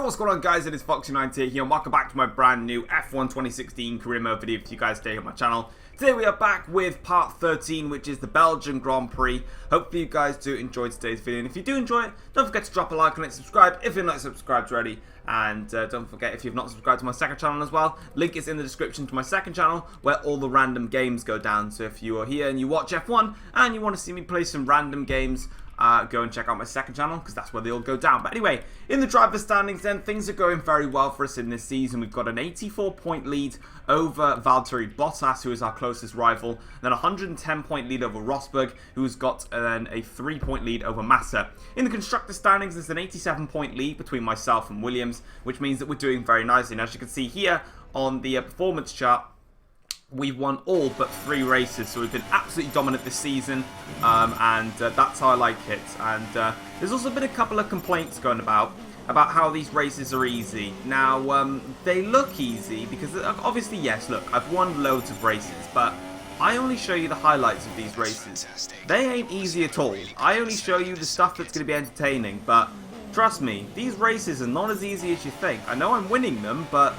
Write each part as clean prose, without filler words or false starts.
Yo, what's going on, guys? It is Foxy90 here, and welcome back to my brand new F1 2016 career mode video for you guys today on my channel. Today we are back with part 13, which is the Belgian Grand Prix. Hopefully you guys do enjoy today's video, and if you do enjoy it, don't forget to drop a like on it, subscribe if you're not subscribed already, and don't forget, if you've not subscribed to my second channel as well, link is in the description to my second channel where all the random games go down. So if you are here and you watch F1 and you want to see me play some random games, go and check out my second channel, because that's where they all go down. But anyway, in the driver's standings then, things are going very well for us in this season. We've got an 84-point lead over Valtteri Bottas, who is our closest rival, then a 110-point lead over Rosberg, who's got a 3-point lead over Massa. In the constructor standings, there's an 87-point lead between myself and Williams, which means that we're doing very nicely. And as you can see here on the performance chart, we've won all but 3 races, so we've been absolutely dominant this season, and that's how I like it. And there's also been a couple of complaints going about how these races are easy. Now, they look easy because, obviously, yes, look, I've won loads of races, but I only show you the highlights of these races. They ain't easy at all. I only show you the stuff that's going to be entertaining, but trust me, these races are not as easy as you think. I know I'm winning them, but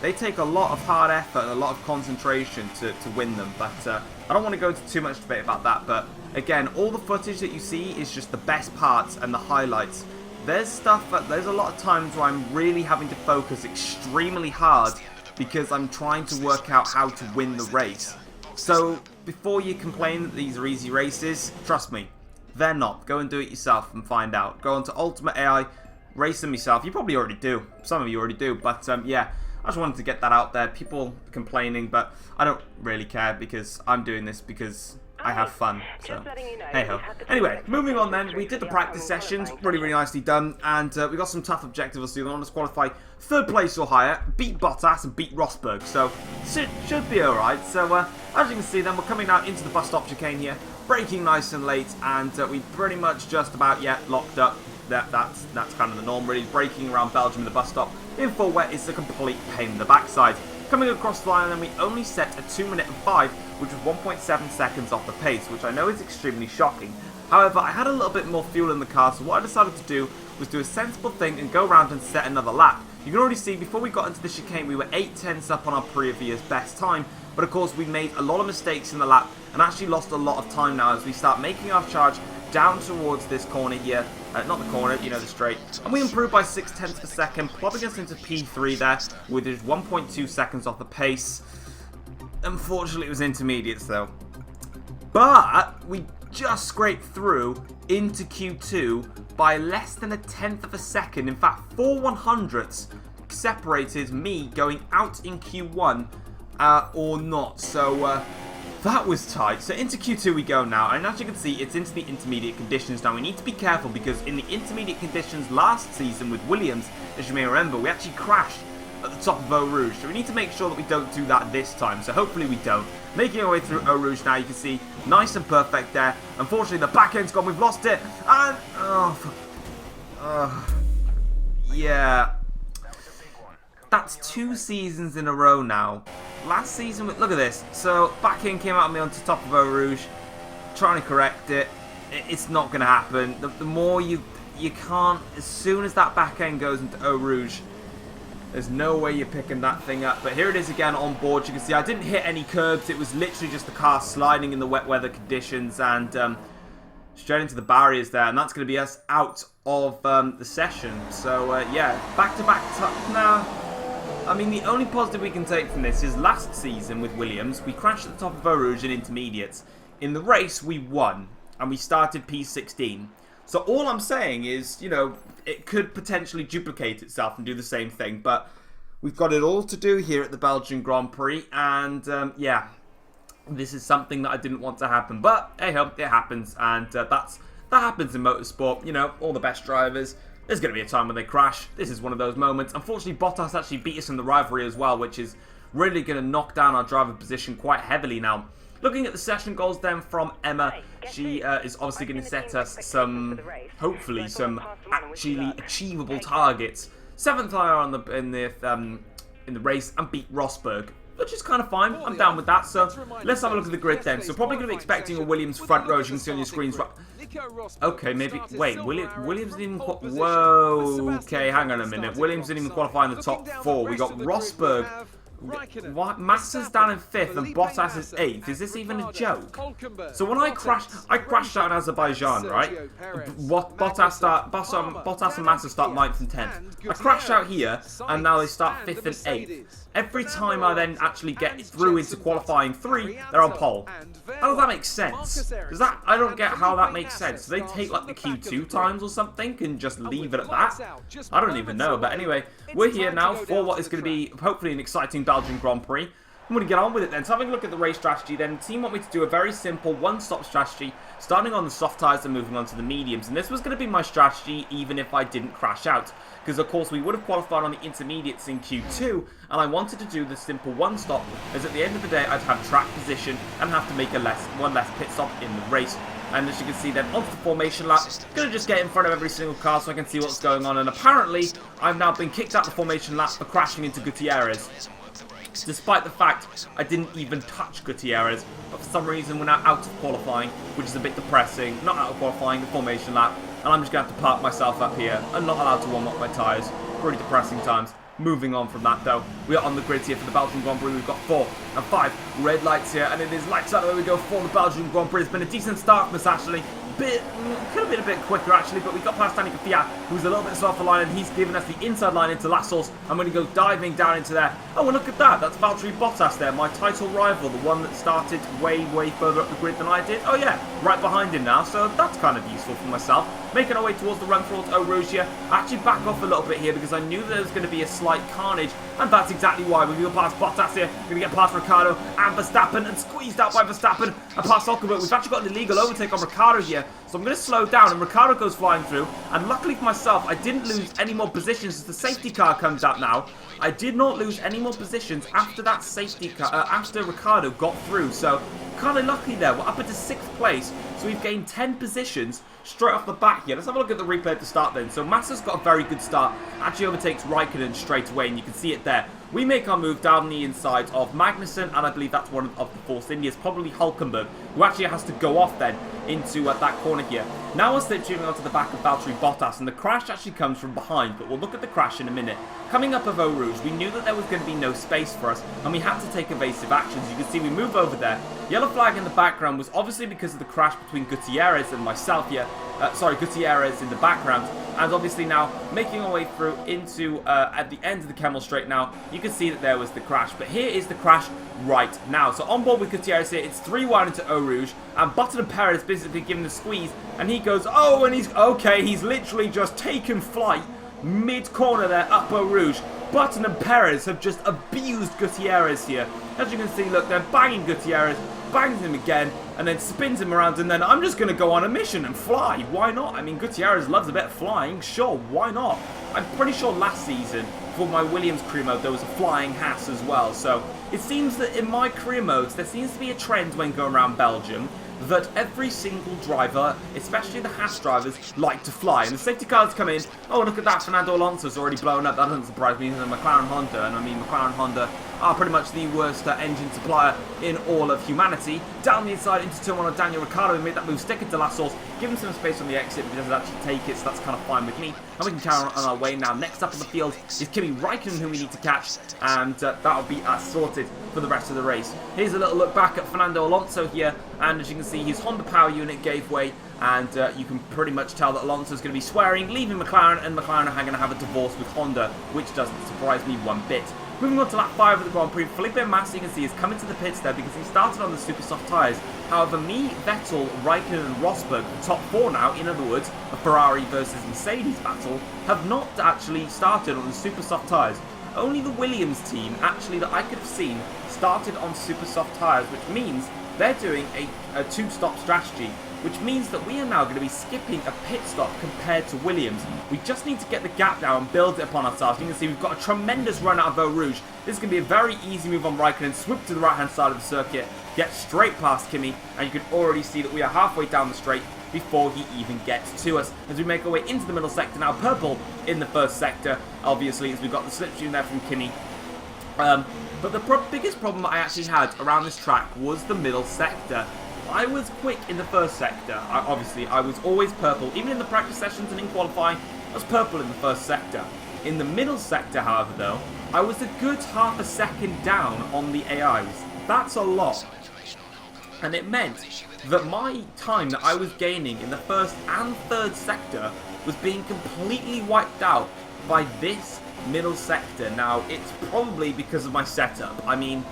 they take a lot of hard effort and a lot of concentration to win them, but I don't want to go into too much debate about that. But again, all the footage that you see is just the best parts and the highlights. There's a lot of times where I'm really having to focus extremely hard because I'm trying to work out how to win the race. So before you complain that these are easy races, trust me, they're not. Go and do it yourself and find out. Go onto Ultimate AI, race them yourself. You probably already do. Some of you already do, but yeah. I just wanted to get that out there. People complaining, but I don't really care because I'm doing this because I have fun. So, hey ho. Anyway, moving on then. We did the practice sessions, really nicely done, and we got some tough objectives to do. I want to qualify 3rd place or higher, beat Bottas and beat Rosberg, so should be alright. So, as you can see then, we're coming out into the bus stop chicane here, braking nice and late, and we pretty much just about, locked up. That's kind of the norm, really. Braking around Belgium in the bus stop in full wet is a complete pain in the backside. Coming across the line, then we only set a 2-minute and 5, which was 1.7 seconds off the pace, which I know is extremely shocking. However, I had a little bit more fuel in the car, so what I decided to do was do a sensible thing and go around and set another lap. You can already see, before we got into the chicane, we were 8/10 up on our previous best time, but of course we made a lot of mistakes in the lap and actually lost a lot of time now as we start making our charge down towards this corner here. Not the corner, you know, the straight. And we improved by 0.6 per second, plopping us into P3 there with just 1.2 seconds off the pace. Unfortunately, it was intermediates though. But we just scraped through into Q2 by less than 1/10 of a second. In fact, 4/100ths separated me going out in Q1 or not. So that was tight. So into Q2 we go now, and as you can see, it's into the intermediate conditions. Now we need to be careful because in the intermediate conditions last season with Williams, as you may remember, we actually crashed at the top of Eau Rouge. So we need to make sure that we don't do that this time. So hopefully we don't. Making our way through Eau Rouge now, you can see, nice and perfect there. Unfortunately, the back end's gone. We've lost it. And, yeah. That's 2 seasons in a row now. Last season, look at this. So, back end came out of me onto top of Eau Rouge. Trying to correct it. It's not going to happen. The more you can't, as soon as that back end goes into Eau Rouge, there's no way you're picking that thing up. But here it is again on board. You can see I didn't hit any curbs. It was literally just the car sliding in the wet weather conditions and straight into the barriers there. And that's going to be us out of the session. So, yeah, back-to-back now. I mean, the only positive we can take from this is last season with Williams, we crashed at the top of Eau Rouge in intermediates. In the race, we won, and we started P16. So all I'm saying is, you know, it could potentially duplicate itself and do the same thing, but we've got it all to do here at the Belgian Grand Prix, and yeah, this is something that I didn't want to happen. But, hey ho, it happens, and that happens in motorsport. You know, all the best drivers, there's going to be a time when they crash. This is one of those moments. Unfortunately, Bottas actually beat us in the rivalry as well, which is really going to knock down our driver position quite heavily now. Looking at the session goals then from Emma, she is obviously going to set us some, hopefully, some actually achievable targets. 7th higher in the race and beat Rosberg. which is kind of fine. I'm down with that. So let's have a look at the grid then. So probably going to be expecting a Williams front row, as you can see on your screens. Okay, maybe. Wait, Williams didn't even. Whoa. Okay, hang on a minute. Williams didn't even qualify in the top 4. We got Rosberg. What? Massa's down in 5th and Bottas is 8th. Is this even a joke? So when I crashed out in Azerbaijan, right? Bottas and Massa start 9th and 10th. I crashed out here, and now they start 5th and 8th. Every time I then actually get through into qualifying 3, they're on pole. How does that make sense? Because I don't get how that makes sense. Do they take like the Q2 times or something and just leave it at that? I don't even know. But anyway, we're here now for what is going to be hopefully an exciting Belgian Grand Prix. I'm going to get on with it then. So having a look at the race strategy then, the team want me to do a very simple one-stop strategy, starting on the soft tyres and moving on to the mediums. And this was going to be my strategy even if I didn't crash out. Because of course we would have qualified on the intermediates in Q2, and I wanted to do the simple one-stop, as at the end of the day I'd have track position and have to make one less pit stop in the race. And as you can see then, onto the formation lap, going to just get in front of every single car so I can see what's going on. And apparently, I've now been kicked out the formation lap for crashing into Gutierrez. Despite the fact I didn't even touch Gutierrez, but for some reason we're now out of qualifying, which is a bit depressing. Not out of qualifying, the formation lap, and I'm just going to have to park myself up here. I'm not allowed to warm up my tyres. Pretty depressing times. Moving on from that though, we are on the grid here for the Belgian Grand Prix. We've got 4 and 5 red lights here, and it is lights out the way we go for the Belgian Grand Prix. It's been a decent start from us actually. Could have been a bit quicker actually, but we got past Danny Fiat, who's a little bit soft for line, and he's given us the inside line into La Source. I'm going to go diving down into there. Oh, and look at that. That's Valtteri Bottas there, my title rival, the one that started way further up the grid than I did. Oh yeah, right behind him now, so that's kind of useful for myself. Making our way towards the run towards Eau Rouge here. Actually back off a little bit here because I knew there was going to be a slight carnage, and that's exactly why. We're going to go past Bottas here, we're going to get past Ricciardo and Verstappen, and squeezed out by Verstappen and past Hulkenberg. We've actually got an illegal overtake on Ricciardo here, so I'm going to slow down, and Ricciardo goes flying through, and luckily for myself, I didn't lose any more positions as the safety car comes out now. I did not lose any more positions after that safety car, after Ricciardo got through, so kind of lucky there. We're up into 6th place, so we've gained 10 positions straight off the back here. Let's have a look at the replay at the start then. So Massa's got a very good start, actually overtakes Raikkonen straight away, and you can see it there. We make our move down the inside of Magnussen, and I believe that's one of the Force Indians, probably Hulkenberg, who actually has to go off then into that corner here. Now we're slipstreaming onto the back of Valtteri Bottas, and the crash actually comes from behind, but we'll look at the crash in a minute. Coming up of Eau Rouge, we knew that there was going to be no space for us, and we had to take evasive actions. You can see we move over there. Yellow flag in the background was obviously because of the crash between Gutierrez and myself here. Gutierrez in the background, and obviously now making our way through into at the end of the Kemmel Straight now, you can see that there was the crash, but here is the crash right now. So on board with Gutierrez here, it's 3 wide into Eau Rouge, and Button and Perez basically giving the squeeze, and he goes, oh, and he's, okay, he's literally just taken flight mid-corner there up Eau Rouge. Button and Perez have just abused Gutierrez here. As you can see, look, they're banging Gutierrez, bangs him again, and then spins him around, and then I'm just going to go on a mission and fly. Why not? I mean, Gutierrez loves a bit of flying. Sure, why not? I'm pretty sure last season, for my Williams career mode, there was a flying Haas as well. So it seems that in my career modes, there seems to be a trend when going around Belgium that every single driver, especially the Haas drivers, like to fly. And the safety cars come in. Oh, look at that. Fernando Alonso's already blown up. That doesn't surprise me. He's a McLaren Honda. And I mean, McLaren Honda are pretty much the worst engine supplier in all of humanity. Down the inside into turn 1 on Daniel Ricciardo, who made that move, stick it to La Source, give him some space on the exit, but he doesn't actually take it, so that's kind of fine with me. And we can carry on our way now. Next up on the field is Kimi Raikkonen, who we need to catch, and that'll be sorted for the rest of the race. Here's a little look back at Fernando Alonso here, and as you can see, his Honda power unit gave way, and you can pretty much tell that Alonso's going to be swearing, leaving McLaren, and McLaren are going to have a divorce with Honda, which doesn't surprise me one bit. Moving on to lap 5 of the Grand Prix, Felipe Massa, you can see, is coming to the pits there because he started on the super soft tyres. However, me, Vettel, Raikkonen and Rosberg, the top 4 now, in other words, a Ferrari versus Mercedes battle, have not actually started on the super soft tyres. Only the Williams team, actually, that I could have seen, started on super soft tyres, which means they're doing a 2-stop strategy, which means that we are now going to be skipping a pit stop compared to Williams. We just need to get the gap down and build it upon ourselves. You can see we've got a tremendous run out of Eau Rouge. This is going to be a very easy move on Raikkonen, swoop to the right-hand side of the circuit, get straight past Kimi, and you can already see that we are halfway down the straight before he even gets to us. As we make our way into the middle sector now, purple in the first sector, obviously, as we've got the slipstream there from Kimi. But the biggest problem I actually had around this track was the middle sector. I was quick in the first sector. Obviously, I was always purple. Even in the practice sessions and in qualifying, I was purple in the first sector. In the middle sector, however, though, I was a good half a second down on the AIs. That's a lot. And it meant that my time that I was gaining in the first and third sector was being completely wiped out by this middle sector. Now, it's probably because of my setup. I mean,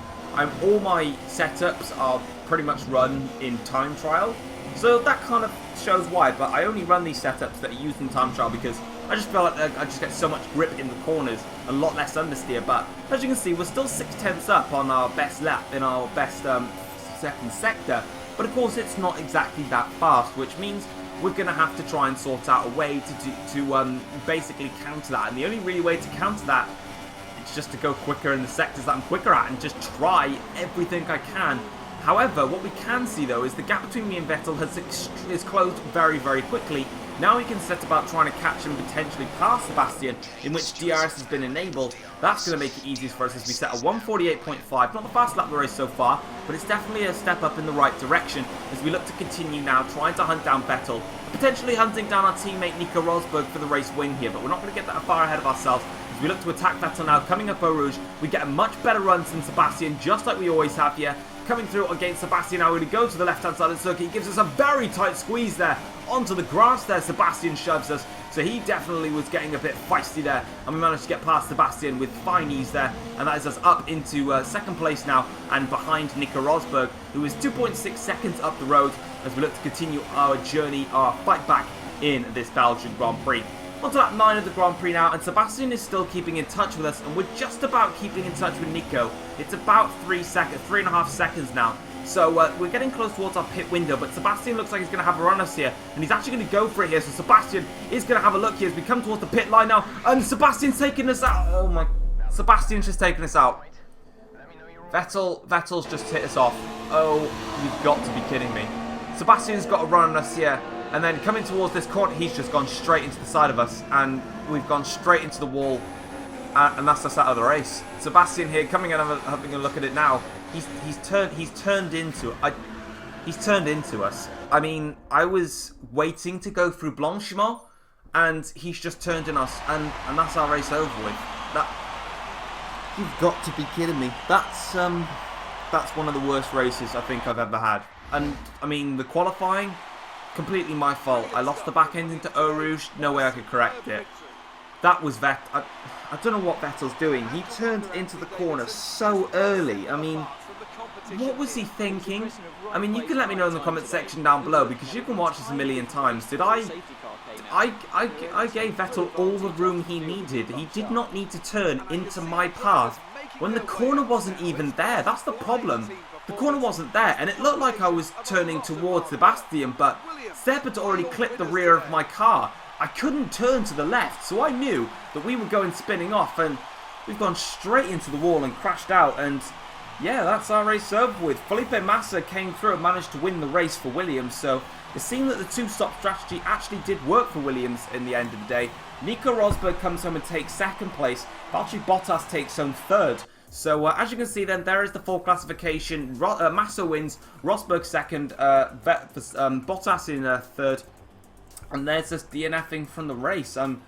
all my setups are pretty much run in time trial, so that kind of shows why. But I only run these setups that are used in time trial because I just feel like I just get so much grip in the corners, a lot less understeer. But as you can see, we're still 6/10 up on our best lap in our best second sector. But of course, it's not exactly that fast, which means we're going to have to try and sort out a way to basically counter that. And the only really way to counter that is just to go quicker in the sectors that I'm quicker at and just try everything I can. However, what we can see though is the gap between me and Vettel is closed very, very quickly. Now we can set about trying to catch him, potentially past Sebastian, in which DRS has been enabled. That's going to make it easiest for us as we set a 1:48.5. Not the fastest lap of the race so far, but it's definitely a step up in the right direction as we look to continue now trying to hunt down Vettel, potentially hunting down our teammate Nico Rosberg for the race win here, but we're not going to get that far ahead of ourselves. As we look to attack Vettel now, coming up Eau Rouge, we get a much better run than Sebastian, just like we always have here. Coming through against Sebastian now, we're going to go to the left-hand side of the circuit. He gives us a very tight squeeze there onto the grass there. Sebastian shoves us, so he definitely was getting a bit feisty there, and we managed to get past Sebastian with fine ease there, and that is us up into second place now and behind Nico Rosberg, who is 2.6 seconds up the road as we look to continue our journey, our fight back in this Belgian Grand Prix. On to lap 9 of the Grand Prix now, and Sebastian is still keeping in touch with us, and we're just about keeping in touch with Nico. It's about 3.5 seconds now. So we're getting close towards our pit window, but Sebastian looks like he's going to have a run us here, and he's actually going to go for it here. So Sebastian is going to have a look here as we come towards the pit line now, and Sebastian's taking us out. Oh my, Sebastian's just taking us out. Vettel's just hit us off. Oh, you've got to be kidding me. Sebastian's got a run on us here. And then coming towards this corner, he's just gone straight into the side of us, and we've gone straight into the wall, and that's us out of the race. Sebastian here coming in and having a look at it now. He's turned into us. I mean, I was waiting to go through Blanchimont, and he's just turned in us, and that's our race over with. You've got to be kidding me. That's one of the worst races I think I've ever had. And I mean, the qualifying, completely my fault. I lost the back end into Eau Rouge. No way I could correct it. That was I don't know what Vettel's doing. He turned into the corner so early. I mean, what was he thinking? I mean, you can let me know in the comment section down below, because you can watch this a million times. I gave Vettel all the room he needed. He did not need to turn into my path when the corner wasn't even there. That's the problem. The corner wasn't there, and it looked like I was turning towards Sebastian, but Seb had already clipped the rear of my car. I couldn't turn to the left, so I knew that we were going spinning off, and we've gone straight into the wall and crashed out, and yeah, that's our race over with. Felipe Massa came through and managed to win the race for Williams, so it seemed that the two-stop strategy actually did work for Williams in the end of the day. Nico Rosberg comes home and takes second place. Valtteri Bottas takes home third. So as you can see then, there is the full classification. Massa wins, Rosberg second, Bottas in third. And there's this DNFing from the race. I'm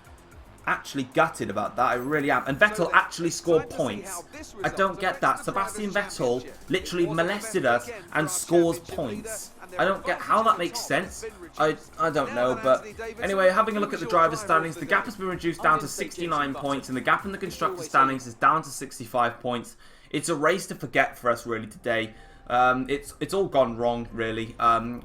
actually gutted about that, I really am. And Vettel actually scored points. I don't get that. Sebastian Vettel literally molested us and scores points. I don't get how that makes sense. I don't know, but anyway, having a look at the driver's standings, the gap has been reduced down to 69 points, and the gap in the constructor's standings is down to 65 points. It's a race to forget for us really today. It's all gone wrong really.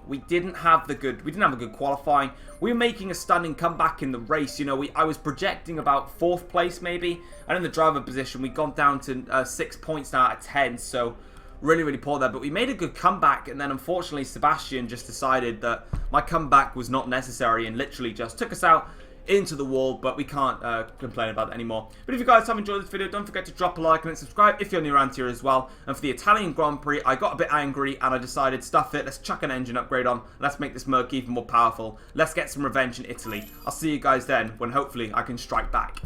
We didn't have a good qualifying. We were making a stunning comeback in the race. You know, I was projecting about 4th place maybe, and in the driver position we'd gone down to 6 points now out of 10. So really, really poor there, but we made a good comeback, and then unfortunately Sebastian just decided that my comeback was not necessary and literally just took us out into the wall, but we can't complain about it anymore. But if you guys have enjoyed this video, don't forget to drop a like and subscribe if you're new around here as well. And for the Italian Grand Prix, I got a bit angry and I decided, stuff it, let's chuck an engine upgrade on, let's make this Merc even more powerful. Let's get some revenge in Italy. I'll see you guys then, when hopefully I can strike back.